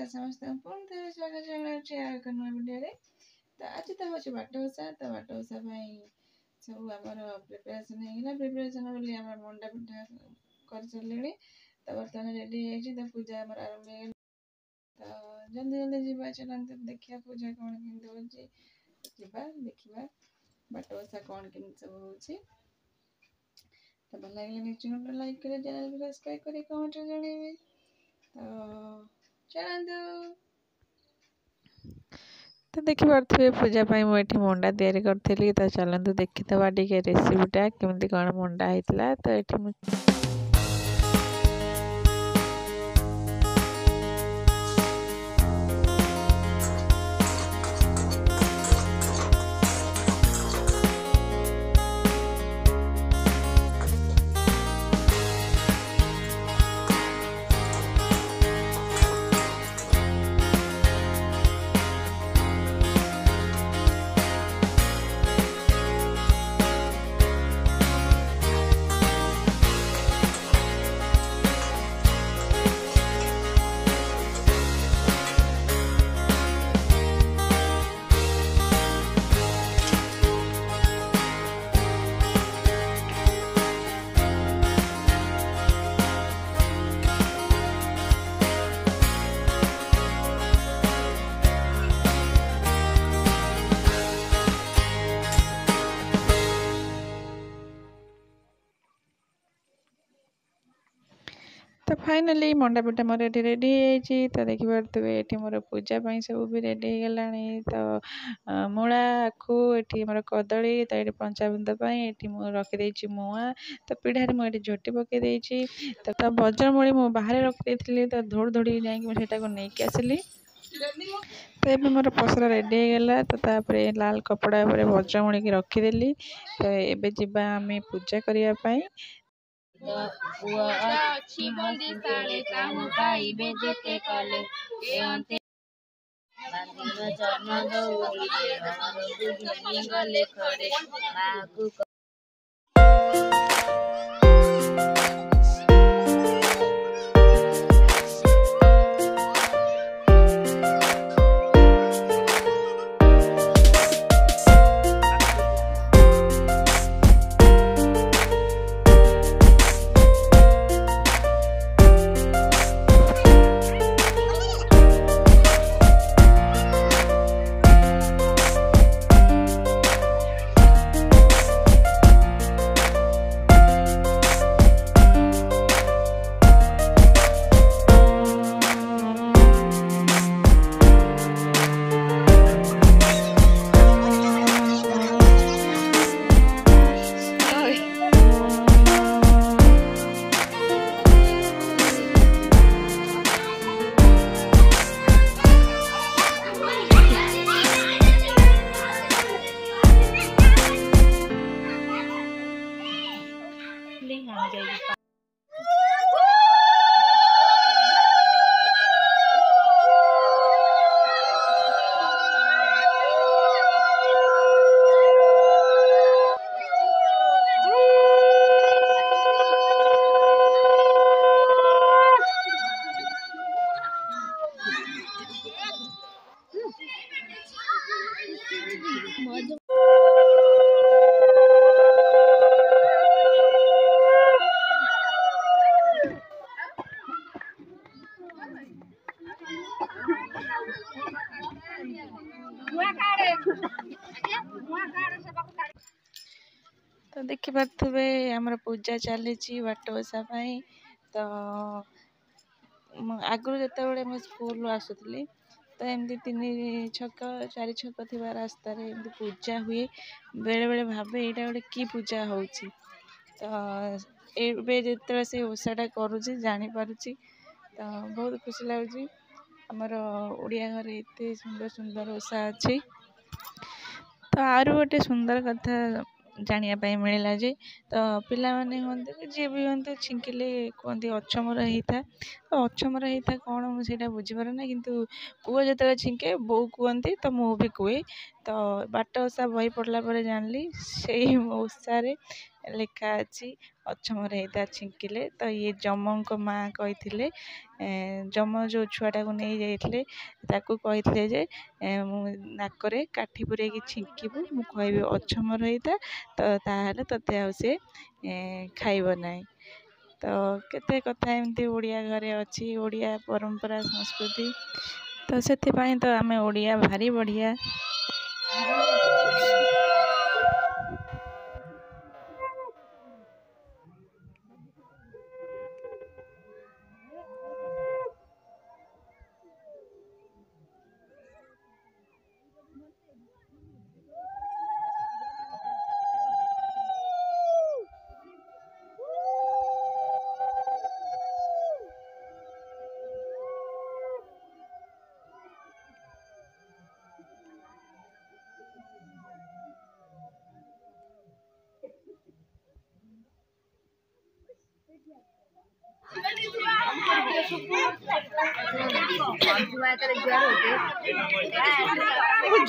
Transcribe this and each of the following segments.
ତ ସମସ୍ତଙ୍କୁ ପୁଣି ଥରେ ସ୍ୱାଗତ ଜଣାଉଛି ଆଉ ଏକ ନୂଆ ଭିଡ଼ିଓରେ। ତ ଆଜି ତ ହେଉଛି ବାଟ ଓଷା। ତ ବାଟ ଓଷା ପାଇଁ ସବୁ ଆମର ପ୍ରିପାରେସନ୍ ହେଇଗଲା। ପ୍ରିପାରେସନ୍ ବୋଲି ଆମର ମଣ୍ଡା ପିଠା କରିସାରିଲେଣି। ତ ବର୍ତ୍ତମାନ ରେଡ଼ି ହେଇଯାଇଛି। ତ ପୂଜା ଆମର ଆରମ୍ଭ ହେଇଗଲା। ତ ଜଲ୍ଦି ଜଲ୍ଦି ଯିବା, ଚାଲନ୍ତୁ ଦେଖିବା ପୂଜା କ'ଣ କେମିତି ହେଉଛି। ଯିବା ଦେଖିବା ବାଟ ଓଷା କ'ଣ କେମିତି ସବୁ ହେଉଛି। ତ ଭଲ ଲାଗିଲେ ନିଶ୍ଚୟ ଲାଇକ୍ କରି ଚ୍ୟାନେଲକୁ ସବସ୍କ୍ରାଇବ୍ କରି କମେଣ୍ଟରେ ଜଣାଇବେ। ତ ଚାଲନ୍ତୁ। ତ ଦେଖିପାରୁଥିବେ ପୂଜା ପାଇଁ ମୁଁ ଏଠି ମଣ୍ଡା ତିଆରି କରିଥିଲି। ତ ଚାଲନ୍ତୁ ଦେଖିଦେବା ଟିକେ ରେସିପିଟା କେମିତି କ'ଣ ମଣ୍ଡା ହେଇଥିଲା। ତ ଏଠି ମୁଁ ତ ଫାଇନାଲି ମଣ୍ଡା ପିଠା ମୋର ଏଠି ରେଡ଼ି ହେଇଯାଇଛି। ତ ଦେଖିପାରୁଥିବେ ଏଠି ମୋର ପୂଜା ପାଇଁ ସବୁ ବି ରେଡ଼ି ହେଇଗଲାଣି। ତ ମୂଳା, ଆଖୁ, ଏଠି ଆମର କଦଳୀ, ତ ଏଠି ପଞ୍ଚାମୃତ ପାଇଁ ଏଠି ମୁଁ ରଖିଦେଇଛି ମୁଆଁ। ତ ପିଢ଼ାରେ ମୁଁ ଏଠି ଝୋଟି ପକାଇ ଦେଇଛି। ତ ବଜ୍ରମୂଳି ମୁଁ ବାହାରେ ରଖିଦେଇଥିଲି। ତ ଧୌଡ଼ି ଯାଇକି ମୁଁ ସେଇଟାକୁ ନେଇକି ଆସିଲି। ତ ଏବେ ମୋର ପସରା ରେଡ଼ି ହେଇଗଲା। ତ ତାପରେ ଲାଲ କପଡ଼ା ଉପରେ ବଜ୍ରମୂଳିକି ରଖିଦେଲି। ତ ଏବେ ଯିବା ଆମେ ପୂଜା କରିବା ପାଇଁ। ପୁଅ ଅଛି ବନ୍ଦିଶାଳେ କାହୁଁ ପାଇବେ ଯେତେ କଲେ ବାନ୍ଧିବ ଜନ୍ମ ଦଉଡ଼ିରେ ଘରକୁ ଘିନି ଗଲେ ଖରେ ମାକୁ ତ ଦେଖିପାରୁଥିବେ ଆମର ପୂଜା ଚାଲିଛି ବାଟ ଓଷା ପାଇଁ। ତ ଆଗରୁ ଯେତେବେଳେ ମୁଁ ସ୍କୁଲରୁ ଆସୁଥିଲି, ତ ଏମିତି 3 ଛକ 4 ଛକ ଥିବା ରାସ୍ତାରେ ଏମିତି ପୂଜା ହୁଏ। ବେଳେବେଳେ ଭାବେ ଏଇଟା ଗୋଟେ କି ପୂଜା ହେଉଛି। ତ ଏବେ ଯେତେବେଳେ ସେ ଓଷାଟା କରୁଛି ଜାଣିପାରୁଛି। ତ ବହୁତ ଖୁସି ଲାଗୁଛି। ଆମର ଓଡ଼ିଆ ଘରେ ଏତେ ସୁନ୍ଦର ସୁନ୍ଦର ଓଷା ଅଛି। ତ ଆହୁରି ଗୋଟେ ସୁନ୍ଦର କଥା ଜାଣିବା ପାଇଁ ମିଳିଲା ଯେ, ତ ପିଲାମାନେ ହୁଅନ୍ତୁ କି ଯିଏ ବି ହୁଅନ୍ତୁ ଛିଙ୍କିଲେ କୁହନ୍ତି ଅଛମର ହେଇଥା। ତ ଅଛମର ହେଇଥା କ'ଣ ମୁଁ ସେଇଟା ବୁଝିପାରୁନି, କିନ୍ତୁ ପୁଅ ଯେତେବେଳେ ଛିଙ୍କେ ବୋଉ କୁହନ୍ତି, ତ ମୁଁ ବି କୁହେ। ତ ବାଟ ଓଷା ବହି ପଢ଼ିଲା ପରେ ଜାଣିଲି ସେଇ ଓଷାରେ ଲେଖା ଅଛି ଅଛମର ହେଇଥା ଛିଙ୍କିଲେ। ତ ଇଏ ଯମଙ୍କ ମାଆ କହିଥିଲେ, ଯମ ଯେଉଁ ଛୁଆଟାକୁ ନେଇ ଯାଇଥିଲେ ତାକୁ କହିଥିଲେ ଯେ ମୁଁ ନାକରେ କାଠି ପୁରେଇକି ଛିଙ୍କିବୁ, ମୁଁ କହିବି ଅଛମର ହେଇଥା, ତ ତାହେଲେ ତୋତେ ଆଉ ସେ ଖାଇବ ନାହିଁ। ତ କେତେ କଥା ଏମିତି ଓଡ଼ିଆ ଘରେ ଅଛି, ଓଡ଼ିଆ ପରମ୍ପରା ସଂସ୍କୃତି। ତ ସେଥିପାଇଁ ତ ଆମେ ଓଡ଼ିଆ ଭାରି ବଢ଼ିଆ।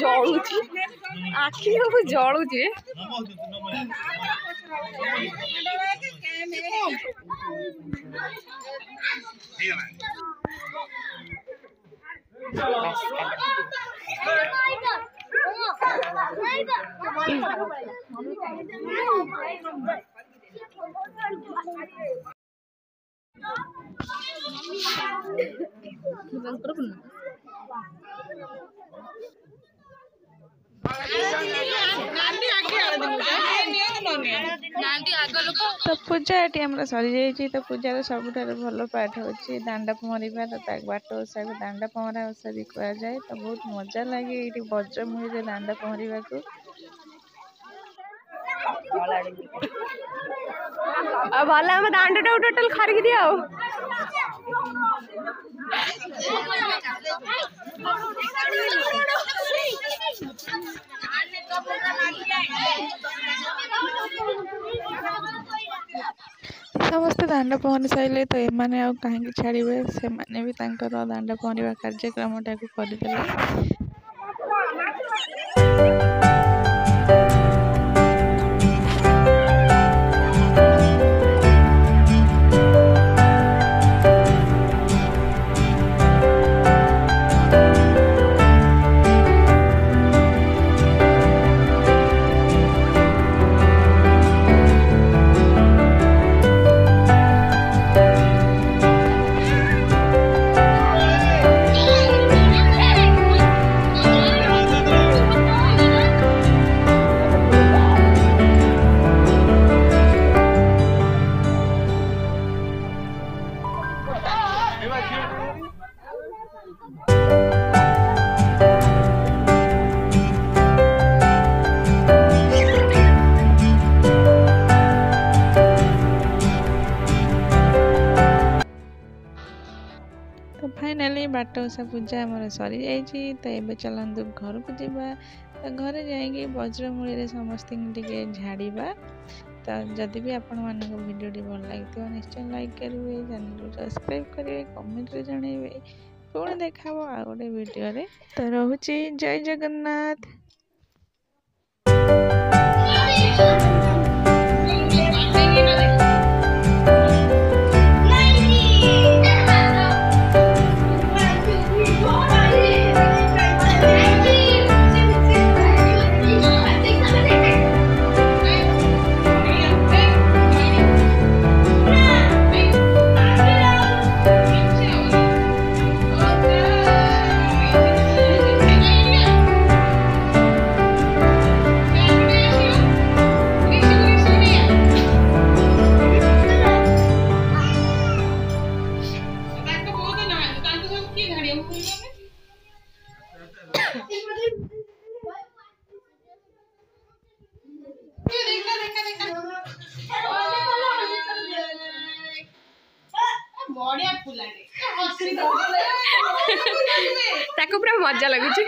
ଜଳୁଛି ଆଖି ସବୁ ଜଳୁଛି। ତ ପୂଜା ଏଠି ଆମର ସରିଯାଇଛି। ତ ପୂଜାର ସବୁଠାରୁ ଭଲ ପାଠ ହେଉଛି ଦାଣ୍ଡ ପହଁରିବା। ତ ବାଟ ଓଷାକୁ ଦାଣ୍ଡ ପହଁରା ଓଷା ବି କୁହାଯାଏ। ତ ବହୁତ ମଜା ଲାଗେ ଏଇଠି ବଜ୍ରମୂଳିରେ ଦାଣ୍ଡ ପହଁରିବାକୁ। ଆଉ ଭଲ ଆମ ଦାଣ୍ଡଟାକୁ ଟୋଟାଲ ଖରିକି ଦିଅ ଆଉ। ସମସ୍ତେ ଦାଣ୍ଡ ପହଁରି ସାରିଲେ ତ ଏମାନେ ଆଉ କାହିଁକି ଛାଡ଼ିବେ, ସେମାନେ ବି ତାଙ୍କର ଦାଣ୍ଡ ପହଁରିବା କାର୍ଯ୍ୟକ୍ରମଟାକୁ କରିଦେଲେ। ତ ଫାଇନାଲି ବାଟ ଓଷା ପୂଜା ଆମର ସରିଯାଇଛି। ତ ଏବେ ଚାଲନ୍ତୁ ଘରକୁ ଯିବା। ତ ଘରେ ଯାଇକି ବଜ୍ରମୂଳିରେ ସମସ୍ତଙ୍କୁ ଟିକେ ଝାଡ଼ିବା। ତ ଯଦି ବି ଆପଣମାନଙ୍କ ଭିଡ଼ିଓଟି ଭଲ ଲାଗିଥିବ ନିଶ୍ଚୟ ଲାଇକ୍ କରିବେ, ଚ୍ୟାନେଲକୁ ସବସ୍କ୍ରାଇବ୍ କରିବେ, କମେଣ୍ଟରେ ଜଣାଇବେ। ପୁଣି ଦେଖା ହବ ଆଉ ଗୋଟେ ଭିଡ଼ିଓରେ। ତ ରହୁଛି, ଜୟ ଜଗନ୍ନାଥ। ତାକୁ ପୁରା ମଜା ଲାଗୁଛି।